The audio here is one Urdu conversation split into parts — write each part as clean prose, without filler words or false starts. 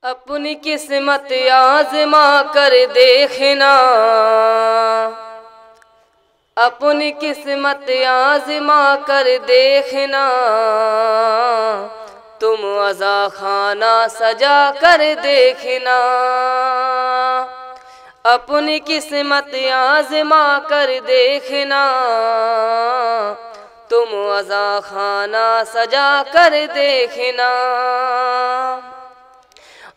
اپنی قسمت آزما کر دیکھنا، اپنی قسمت آزما کر دیکھنا، تم عزا خانہ سجا کر دیکھنا، اپنی قسمت آزما کر دیکھنا، تم عزا خانہ سجا کر دیکھنا،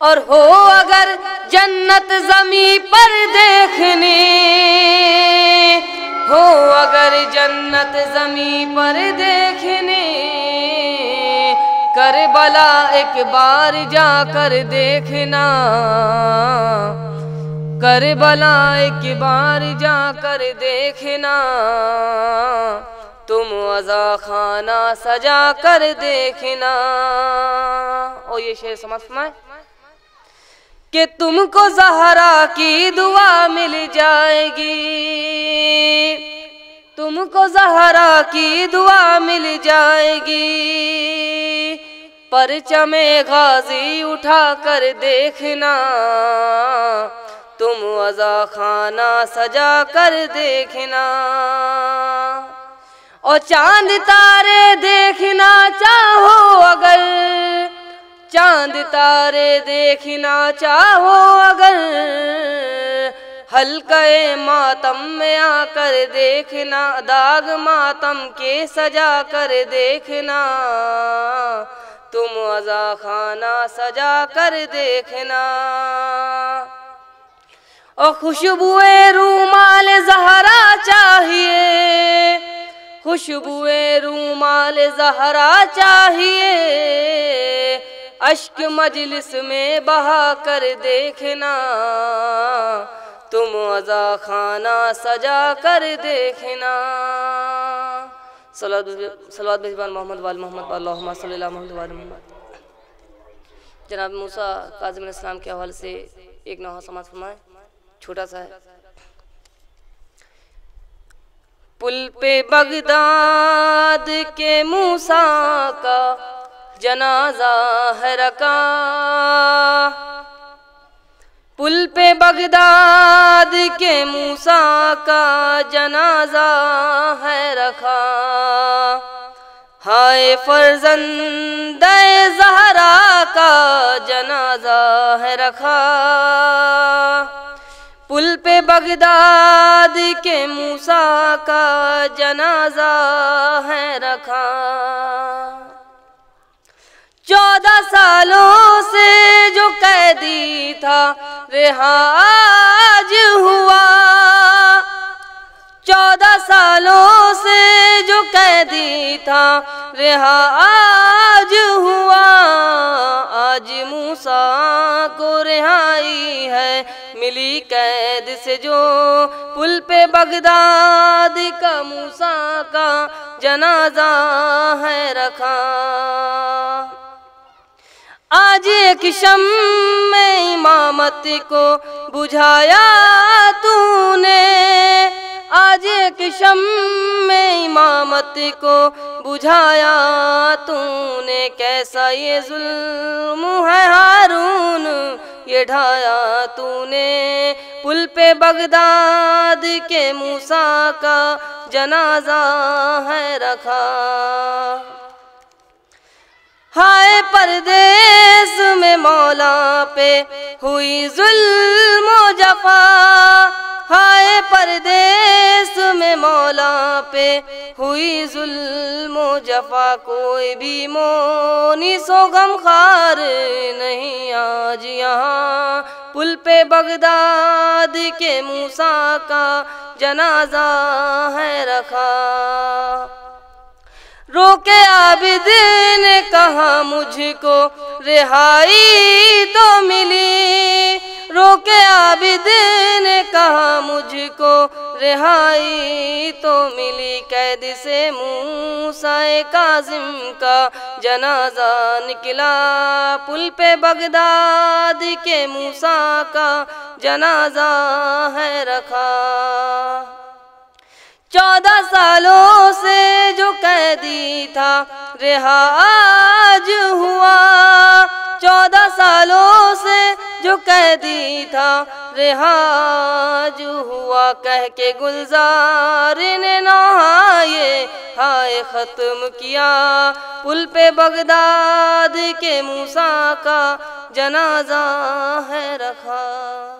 اور ہو اگر جنت زمیں پر دیکھنی، ہو اگر جنت زمیں پر دیکھنی، کربلا ایک بار جا کر دیکھنا، کربلا ایک بار جا کر دیکھنا، تم عزا خانہ سجا کر دیکھنا۔ اور یہ شعر سمجھ میں کہ تم کو زہرا کی دعا مل جائے گی، تم کو زہرا کی دعا مل جائے گی، پرچم غازی اٹھا کر دیکھنا، تم عزا خانہ سجا کر دیکھنا، اور چاند تارے دیکھنا چاہو اگر، چاند تارے دیکھنا چاہو اگر، حلقہ ماتم میں آ کر دیکھنا، داغ ماتم کے سجا کر دیکھنا، تم عزا خانہ سجا کر دیکھنا، اور خوشبوئے رومال زہرا چاہیے، خوشبوئے رومال زہرا چاہیے، اشک مجلس میں بہا کر دیکھنا، تم عزا خانہ سجا کر دیکھنا۔ صلوات بجبان محمد وال محمد اللہم صلی اللہ محمد وال محمد۔ جناب موسیٰ کاظم علیہ السلام کے حوالے سے ایک نوحہ سماعت فرمائیں، چھوٹا سا ہے۔ پل پہ بغداد کے موسیٰ کا جنازہ ہے رکھا، پل پہ بغداد کے موسیٰ کا جنازہ ہے رکھا، ہائے فرزند زہرا کا جنازہ ہے رکھا، پل پہ بغداد کے موسیٰ کا جنازہ ہے رکھا، 14 سالوں سے جو قیدی تھا رہا آج ہوا، 14 سالوں سے جو قیدی تھا رہا آج ہوا، آج موسیٰ کو رہائی ہے ملی قید سے جو، پل پہ بغداد کا موسیٰ کا جنازہ ہے رکھا، آج ایک شمع امامت کو بجھایا تو نے، آج ایک شمع امامت کو بجھایا تو نے، کیسا یہ ظلم ہے ہارون یہ ڈھایا تو نے، پل پہ بغداد کے موسیٰ کا جنازہ ہے رکھا، ہائے پردیس میں مولا پہ ہوئی ظلم و جفا، ہائے پردیس میں مولا پہ ہوئی ظلم و جفا، کوئی بھی مونس و غمخوار نہیں آج یہاں، پل پہ بغداد کے موسیٰ کا جنازہ ہے رکھا، رو کے عابد نے کہا مجھ کو رہائی تو ملی، رو کے عابد نے کہا مجھ کو رہائی تو ملی، قید سے موسیٰ کاظم کا جنازہ نکلا، پل پہ بغداد کے موسیٰ کا جنازہ ہے رکھا، 14 سالوں سے جو قیدی تھا رہا آج ہوا، 14 سالوں سے جو قیدی تھا رہا جو ہوا کہہ کے گلزار نے نہائے ہائے ختم کیا پل پہ بغداد کے موسیٰ کا جنازہ ہے رکھا۔